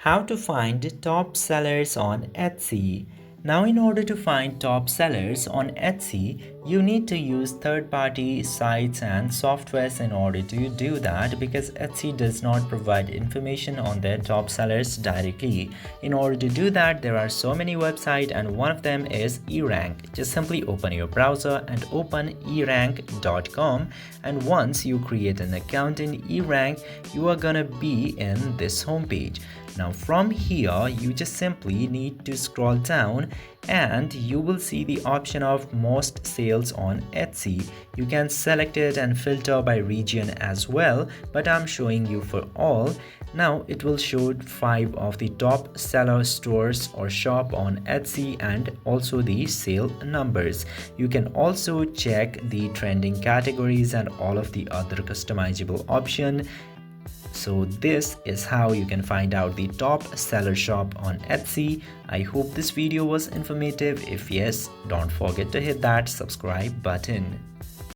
How to find top sellers on Etsy. Now, in order to find top sellers on Etsy, you need to use third-party sites and softwares in order to do that, because Etsy does not provide information on their top sellers directly. In order to do that, there are so many websites, and one of them is eRank. Just simply open your browser and open erank.com, and once you create an account in eRank, you are gonna be in this homepage. Now from here, you just simply need to scroll down and you will see the option of most sales on Etsy. You can select it and filter by region as well, but I'm showing you for all. Now it will show 5 of the top seller stores or shop on Etsy and also the sale numbers. You can also check the trending categories and all of the other customizable option. So this is how you can find out the top seller shop on Etsy. I hope this video was informative. If yes, don't forget to hit that subscribe button.